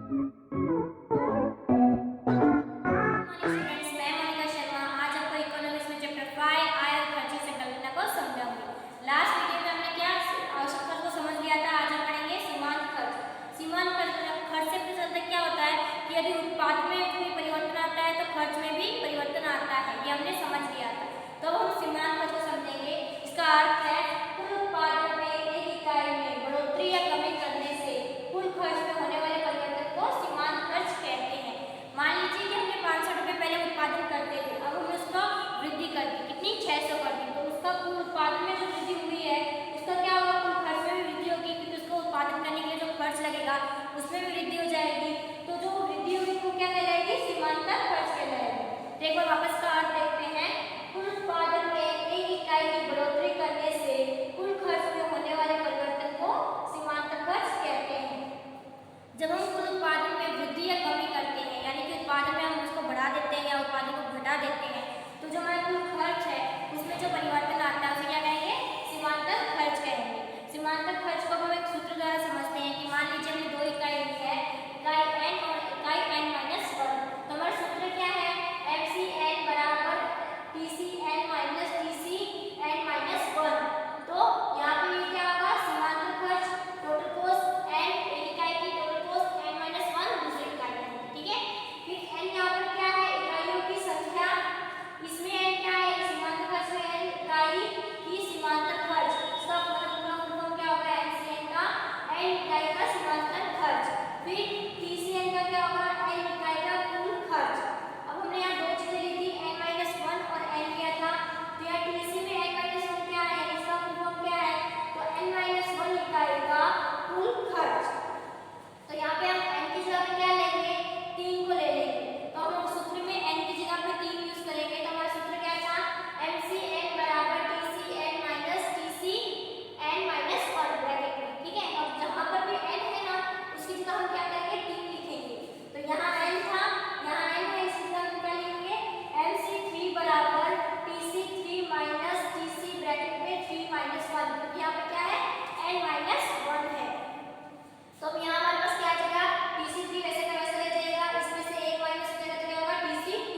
Students, मैं मोनिका शर्मा आज आपको इकोनॉमिक्स में चैप्टर 5 आय और खर्चे से कल्पना को समझाऊंगी। लास्ट वीडियो में हमने क्या आवश्यक खर्च को समझ लिया था। आज हम पढ़ेंगे सीमांत खर्च। सीमांत खर्च से पता क्या होता है कि यदि उत्पाद में कोई परिवर्तन आता है तो खर्च में भी परिवर्तन आता है, ये हमने समझ लिया था। तो हम सीमांत खर्च को समझेंगे। इसका अर्थ है कुल उत्पादन में एक इकाई में बढ़ोतरी या कमी करने से कुल खर्च में होने वाले परिवर्तन को सीमांत खर्च कहते हैं। मान लीजिए कि हमने 500 रुपये पहले उत्पादन करते थे, अब हमने उसका वृद्धि कर दी, कितनी 600 कर दी, तो उसका कुल उत्पादन में जो वृद्धि हुई है उसका क्या होगा, कुल खर्च में भी वृद्धि होगी, क्योंकि उसको उत्पादन करने के लिए जो खर्च लगेगा उसमें भी वृद्धि हो जाएगी। तो जो वृद्धि हुई वो क्या कहलाएगी, सीमांत खर्च कहलाएगी। तो एक बार वापस का अर्थ देखते हैं। कुल उत्पादन में एक इकाई की बढ़ोतरी करने से कुल खर्च में होने वाले परिवर्तन को सीमांत खर्च कहते हैं। जब हम कुल उत्पादन में वृद्धि या कमी करते हैं, यानी कि उत्पादन में हम उसको बढ़ा देते हैं या उत्पादन को घटा देते हैं, तो जो हमारा कुल खर्च है उसमें जो परिवर्तन आता है उसे क्या कहेंगे, सीमांत खर्च कहेंगे। सीमांत खर्च को हम एक सूत्र द्वारा समझते हैं कि मान लीजिए हमने दो इकाई ली है, इकाई n और इकाई n-1। तो हमारा सूत्र क्या है, FCn बराबर TCn माइनस TCn-1। तो यहाँ पे ये क्या होगा, सीमांत खर्च, टोटल कॉस्ट n एक इकाई की, टोटल कॉस्ट n-1 दूसरी इकाई की, ठीक है। फिर n यहाँ पर क्या है, इकाइयों की संख्या, इसमें n क्या है, सीमांत खर्च में n इकाई की सीमांत खर्च, इसका पूरा फॉर्म क्या होगा, NCN का n इकाई का सीमांत खर्च। फिर TCN का क्या होगा, n इकाई का कुल खर्च। अब हमने यहाँ दो चीजें ली थी, n-1 और n लिया था, तो यहाँ TC में n-1 क्या है, इसका फुल फॉर्म क्या है, तो n-1 इकाई का कुल खर्च। तो यहाँ पे हम n की जगह पे क्या लेंगे, 3 को ले लेंगे। तो हम सूत्र में n की जगह पे 3 यूज करेंगे। तो हमारा सूत्र क्या था, MCn बराबर TCn माइनस TCn-1 ब्रैकेट में, ठीक है। अब जहाँ पर भी n है ना उसकी जगह हम क्या करेंगे, 3 लिखेंगे। तो यहाँ n था, यहाँ n है, इसकी जगह हम क्या लिखेंगे, MC3 बराबर TC3 माइनस TC ब्रैकेट में 3-1, क्योंकि यहाँ पे क्या है, n-1 है। तो अब यहाँ हमारे पास क्या आ जाएगा, TC3 वैसे का वैसे रह जाएगा, इसमें से एक माइनस हो जाएगा तो क्या होगा, TC2।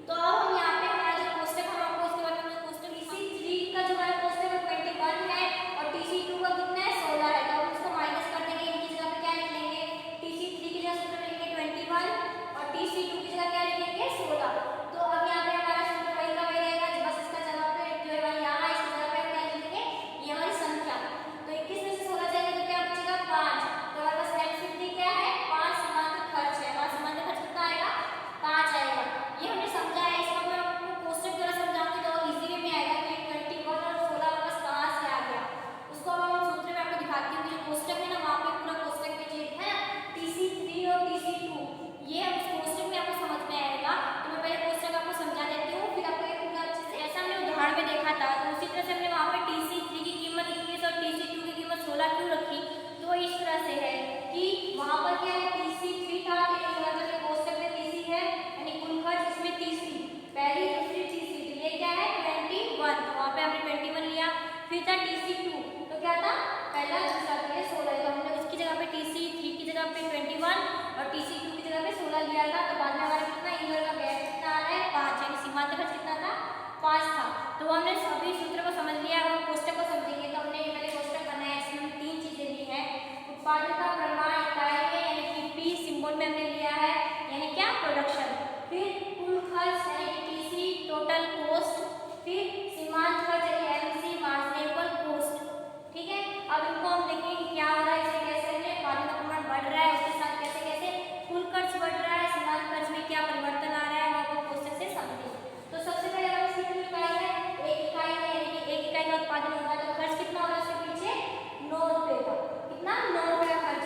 तो अब हम यहाँ पे हमारा जो कोष्टक, हम आपको इसके बारे में कोष्टक, TC3 का जो हमारा कोष्टक है 21 है और TC2 का कितना है, 16 है। तो हम इसको माइनस कर देंगे, इनकी जगह पे क्या लिख लेंगे, TC3 की जगह सूत्र लिखेंगे 21 और TC2 की जगह क्या लिखेंगे, 16। तो अब यहाँ पे हमारा सूत्र वही का वही रहेगा, बस इसका जगह पे जो है यहाँ है, इसकी जगह पे क्या लिखेंगे, ये हमारी संख्या। तो 21 में से 16 जाएगा तो क्या बचेगा, 5। तो हमारे पास M53 क्या है, 5 सीमांत खर्च है। हमारा सीमांत खर्च कितना आएगा, 5 आएगा। ये हमने समझा है, इसको मैं आपको कोष्टक द्वारा समझाऊंगी तो इजी वे में आएगा कि 21 और 16 हमारे पास कहाँ से आ गया। उसको अब हम सूत्र में आपको दिखाती हूँ, जो कोष्टक है ना वहाँ पे पूरा कोष्टक में जो है TC3 और TC2, ये हम उस कोष्टक में आपको समझ में आएगा। तो मैं पहले कोष्टक आपको समझा देती हूँ, फिर आपको एक पूरा अच्छे से, ऐसा हमने उदाहरण में देखा था तो उसी तरह से हमने वहाँ पे TC3 की कीमत 21 और TC2 की कीमत 16 क्यों रखी, तो इस तरह से है कि वहां पर क्या है, TC3 था, तो कोष्टक में TC है यानी कुल खर्च, इसमें तीसरी, पहली दूसरी तीसरी, तो ये क्या है 21, तो वहां पे हमने 21 लिया। फिर था TC2, तो क्या था, पहला दूसरा, तो ये 16, तो हमने उसकी जगह पे TC3 की जगह पे 21 और TC2 की जगह पे 16 लिया था। तो बाद में हमारा कितना इन दोनों का गैप कितना आ रहा है, 5, यानी सीमांत खर्च कितना था, 5 था। तो हमने सभी सूत्र को समझ लिया। अब हम कोष्टक को समझेंगे। तो हमने ये पहले कोष्टक बनाया, इसमें हमने 3 चीजें ली है, उत्पादन का परिमाण इकाई में यानी कि P सिंबल में हमने लिया है, यानी क्या, प्रोडक्शन। फिर कुल खर्च यानी कि TC टोटल कॉस्ट, फिर सीमांत खर्च यानी MC मार्जिनेबल कॉस्ट, ठीक है। अब इनको हम देखेंगे कि क्या हो रहा है, इसे कैसे हमने उत्पादन का परिमाण बढ़ रहा है, उसके साथ कैसे कैसे कुल खर्च बढ़ रहा है, सीमांत खर्च में क्या परिवर्तन आ रहा है, वो हम कोष्टक से समझेंगे। तो सबसे पहले हमारी कितनी इकाई है, एक इकाई है, यानी कि एक इकाई का उत्पादन होगा तो खर्च कितना होगा, उसके पीछे 9 रुपए का, कितना, 9 रुपए का खर्च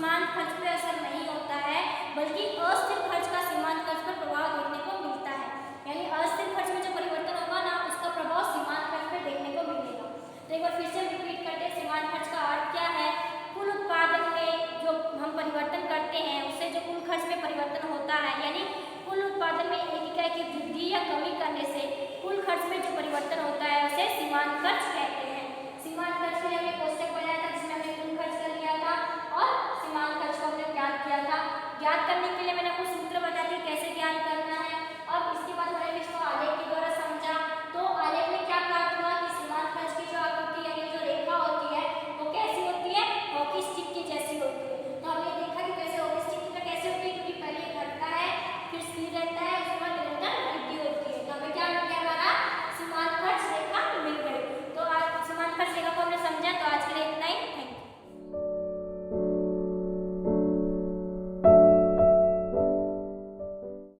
सीमांत खर्च पर असर नहीं होता है, बल्कि अस्थिर खर्च का सीमांत खर्च पर प्रभाव देखने को मिलता है। यानी अस्थिर खर्च में जो परिवर्तन होगा ना, उसका प्रभाव सीमांत खर्च पर देखने को मिलेगा। तो एक बार फिर से रिपीट करते हैं, सीमांत खर्च का अर्थ क्या है? कुल उत्पादन